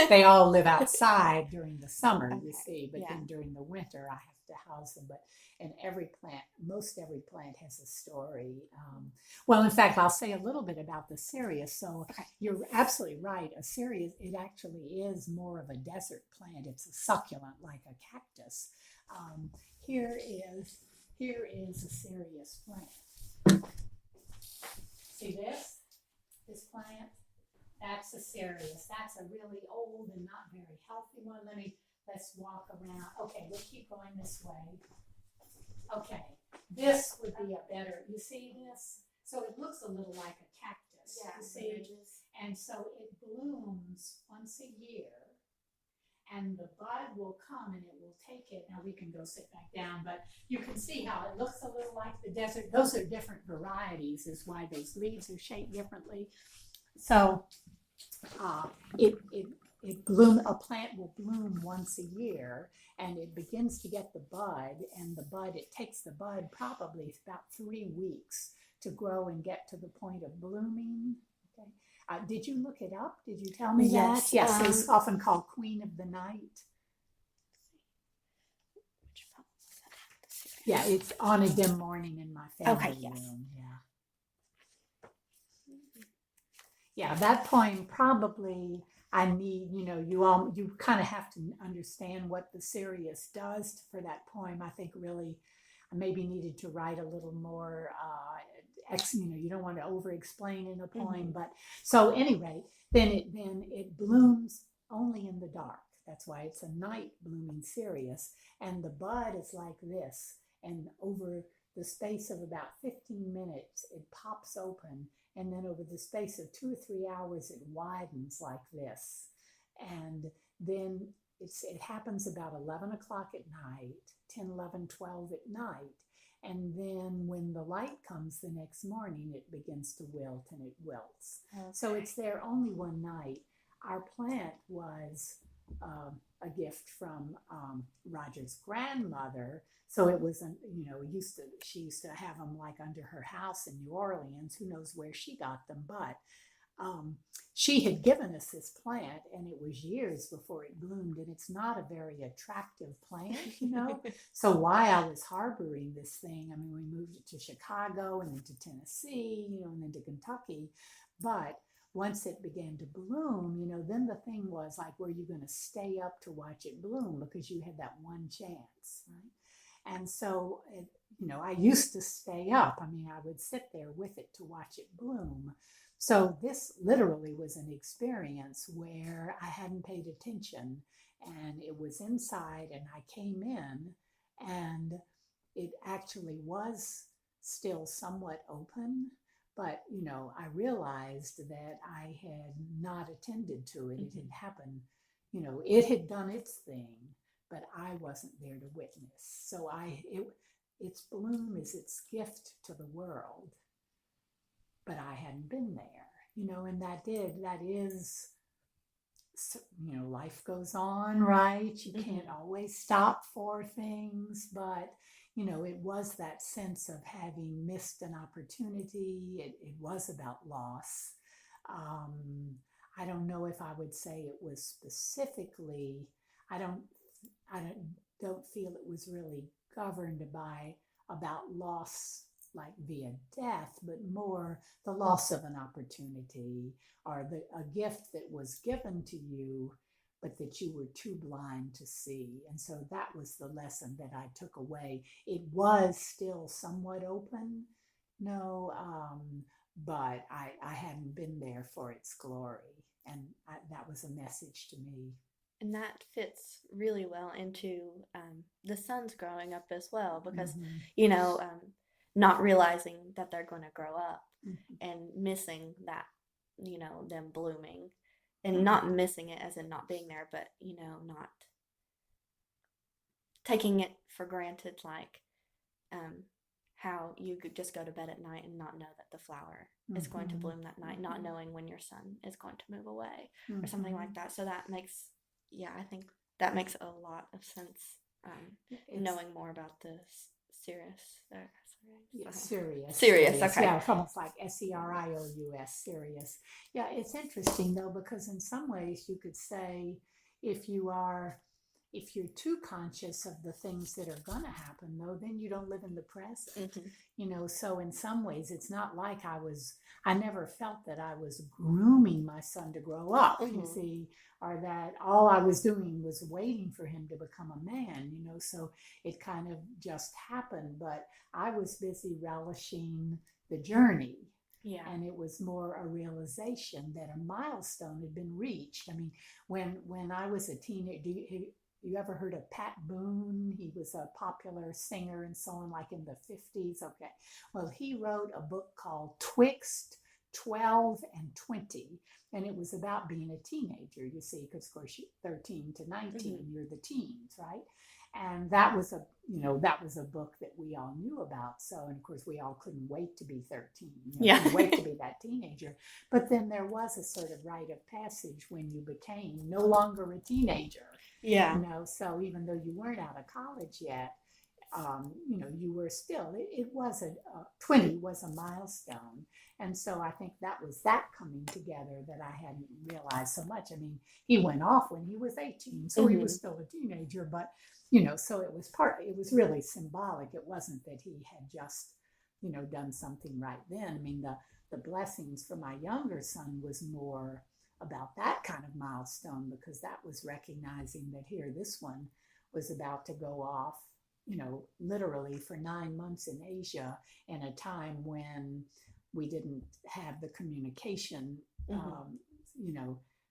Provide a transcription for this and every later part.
They all live outside during the summer, you Okay. see, but Yeah. then during the winter I have to house them. But and most every plant has a story. Well, in fact, I'll say a little bit about the Cereus. So Okay. you're absolutely right. A Cereus, it actually is more of a desert plant. It's a succulent, like a cactus. Um, here is here is a Cereus plant. See this? This plant? That's a Cereus. That's a really old and not very healthy one. Let's walk around. Okay, we'll keep going this way. Okay, this would be a better, you see this? So it looks a little like a cactus, Yeah. you see? And so it blooms once a year, and the bud will come and it will take it. Now we can go sit back down, but you can see how it looks a little like the desert. Those are different varieties, is why those leaves are shaped differently. So uh, it, it, a plant will bloom once a year, and it begins to get the bud, and it takes the bud probably about 3 weeks to grow and get to the point of blooming. Okay. Did you look it up? Did you tell me Yes. that? Yes, it's often called Queen of the Night. Which phone was that? Yeah, it's On a Dim Morning in My Family Okay, yes. Room. Yeah. Yeah, that poem probably I need, you kind of have to understand what the Sirius does for that poem. I think really I maybe needed to write a little more you don't want to over explain in a poem, but so anyway, then it blooms only in the dark. That's why it's a night blooming Sirius, and the bud is like this, and over the space of about 15 minutes it pops open, and then over the space of 2 or 3 hours it widens like this, and then it happens about 11 o'clock at night, 10, 11, 12 at night, and then when the light comes the next morning it begins to wilt and it wilts. Okay. So it's there only one night. Our plant was a gift from Roger's grandmother. So it was, she used to have them like under her house in New Orleans. Who knows where she got them, but she had given us this plant, and it was years before it bloomed, and it's not a very attractive plant. So while I was harboring this thing, I mean, we moved it to Chicago and then to Tennessee, and then to Kentucky, but once it began to bloom, then the thing was like, were you going to stay up to watch it bloom, because you had that one chance, right? And so, I used to stay up. I mean, I would sit there with it to watch it bloom. So this literally was an experience where I hadn't paid attention, and it was inside, and I came in, and it actually was still somewhat open, but I realized that I had not attended to it. It had happened, it had done its thing, but I wasn't there to witness. So its bloom is its gift to the world, but I hadn't been there, and that is, life goes on, right? You can't always stop for things, but it was that sense of having missed an opportunity. It was about loss. I don't know if I would say it was specifically, I don't, don't feel it was really governed by about loss like via death, but more the loss of an opportunity, or a gift that was given to you, but that you were too blind to see. And so that was the lesson that I took away. It was still somewhat open, no, but I hadn't been there for its glory. And that was a message to me. And that fits really well into the sons growing up as well, because you know not realizing that they're going to grow up and missing that, them blooming, and not missing it as in not being there, but not taking it for granted, like how you could just go to bed at night and not know that the flower is going to bloom that night, not knowing when your son is going to move away or something like that. So that makes, I think that makes a lot of sense, knowing more about the Sirius. Yeah, Sirius. Sirius, okay. Yeah, it's almost like Serious, Sirius. Yeah, it's interesting though, because in some ways you could say if you are, if you're too conscious of the things that are going to happen though, then you don't live in the present. Hmm. So in some ways it's not like I never felt that I was grooming my son to grow up, you Hmm. see, or that all I was doing was waiting for him to become a man, so it kind of just happened. But I was busy relishing the journey. Yeah. And it was more a realization that a milestone had been reached. I mean, when I was a teenager, you ever heard of Pat Boone? He was a popular singer and so on, like in the 50s. Okay. Well, he wrote a book called Twixt 12 and 20. And it was about being a teenager, you see, because of course, 13 to 19, you're the teens, right? And that was a book that we all knew about. So, and of course, we all couldn't wait to be 13. Yeah. Couldn't wait to be that teenager. But then there was a sort of rite of passage when you became no longer a teenager. Yeah. So even though you weren't out of college yet, you were still, it was 20 was a milestone. And so I think that was that coming together that I hadn't realized so much. I mean, he went off when he was 18, so he was still a teenager, but, so it was really symbolic. It wasn't that he had just, done something right then. I mean, the blessings for my younger son was more about that kind of milestone, because that was recognizing that here, this one was about to go off, literally for 9 months in Asia, in a time when we didn't have the communication,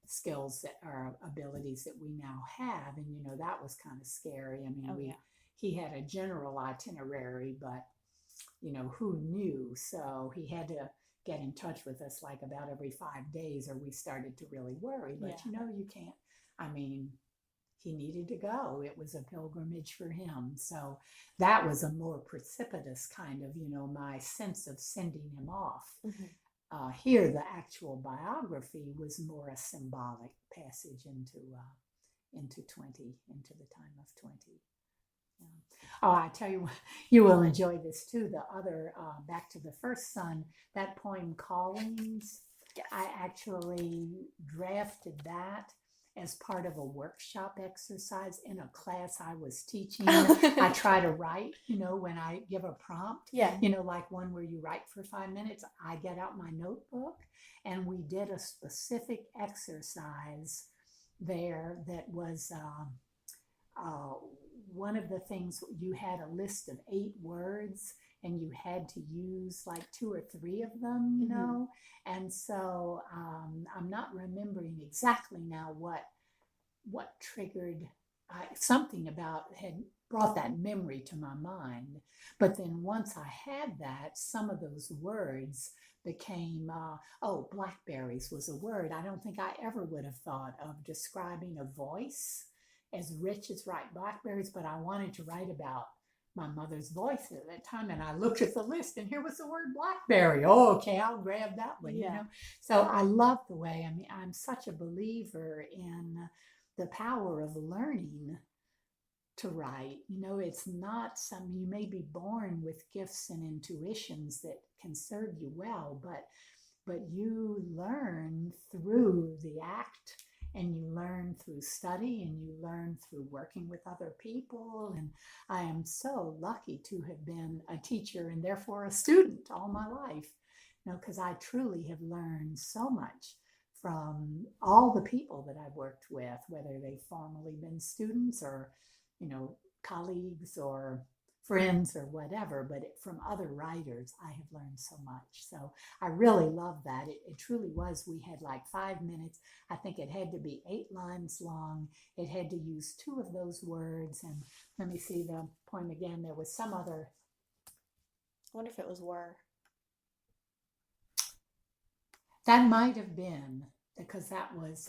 skills that are abilities that we now have. And, that was kind of scary. I mean, he had a general itinerary, but, who knew? So he had to get in touch with us like about every 5 days, or we started to really worry. But, you can't, I mean, he needed to go. It was a pilgrimage for him. So that was a more precipitous kind of, my sense of sending him off. Here, the actual biography was more a symbolic passage into 20, into the time of 20. Yeah. Oh, I tell you what, you will enjoy this too. The other, back to the first son, that poem Callings, Yes. I actually drafted that as part of a workshop exercise in a class I was teaching. I try to write, when I give a prompt, Yeah. like one where you write for 5 minutes, I get out my notebook and we did a specific exercise there that was, one of the things, you had a list of 8 words and you had to use like 2 or 3 of them, And so I'm not remembering exactly now what triggered something about had brought that memory to my mind. But then once I had that, some of those words became, blackberries was a word I don't think I ever would have thought of describing a voice as rich as blackberries, but I wanted to write about my mother's voice at that time. And I looked at the list and here was the word blackberry. Oh, okay, I'll grab that one, So I love the way, I mean, I'm such a believer in the power of learning to write. It's not something, you may be born with gifts and intuitions that can serve you well, but you learn through the act, and you learn through study, and you learn through working with other people. And I am so lucky to have been a teacher and therefore a student all my life, because I truly have learned so much from all the people that I've worked with, whether they've formerly been students or, colleagues or friends or whatever, but from other writers, I have learned so much. So I really love that. It truly was. We had like 5 minutes. I think it had to be 8 lines long. It had to use 2 of those words. And let me see the poem again. There was some other. I wonder if it was were. That might have been, because that was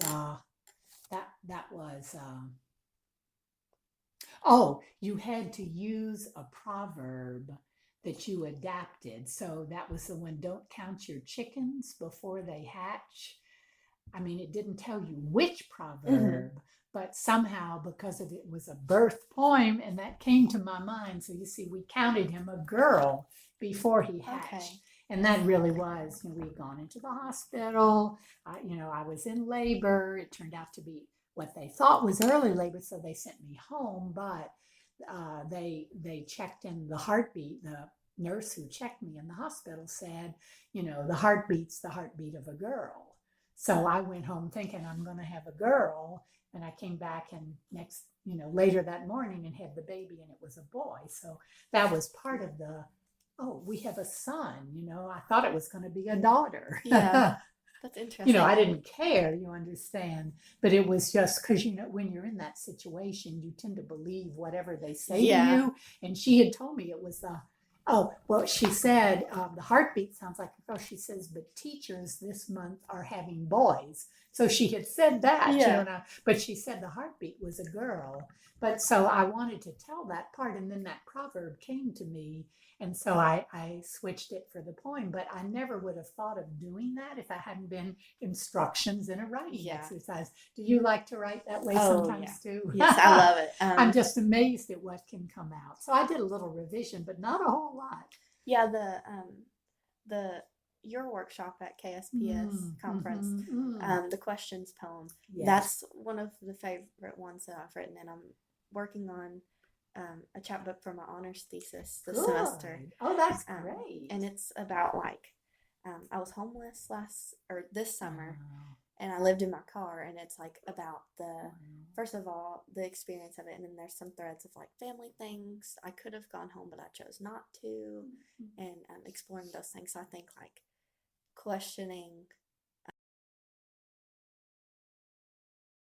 you had to use a proverb that you adapted. So that was the one, don't count your chickens before they hatch. I mean, it didn't tell you which proverb, but somehow because of it was a birth poem, and that came to my mind. So you see, we counted him a girl before he hatched. Okay. And that really was, we'd gone into the hospital. I was in labor. It turned out to be what they thought was early labor, so they sent me home. But they checked in the heartbeat. The nurse who checked me in the hospital said, the heartbeat's the heartbeat of a girl. So I went home thinking I'm going to have a girl, and I came back and later that morning and had the baby, and it was a boy. So that was part of we have a son. I thought it was going to be a daughter. Yeah. That's interesting. I didn't care, you understand, but it was just because, when you're in that situation, you tend to believe whatever they say to you. And she had told me it was she said, the heartbeat sounds like a girl. She says, but teachers this month are having boys. So she had said that, but she said the heartbeat was a girl. But so I wanted to tell that part. And then that proverb came to me. And so I switched it for the poem, but I never would have thought of doing that if I hadn't been instructions in a writing exercise. Do you like to write that way sometimes too? Yes, I love it. I'm just amazed at what can come out. So I did a little revision, but not a whole lot. Yeah, your workshop at KSPS conference, the questions poem. Yes. That's one of the favorite ones that I've written, and I'm working on a chapbook for my honors thesis this semester. Oh, that's great. And it's about I was homeless this summer, and I lived in my car, and it's about first of all, the experience of it, and then there's some threads of family things. I could have gone home, but I chose not to, and exploring those things. So I think questioning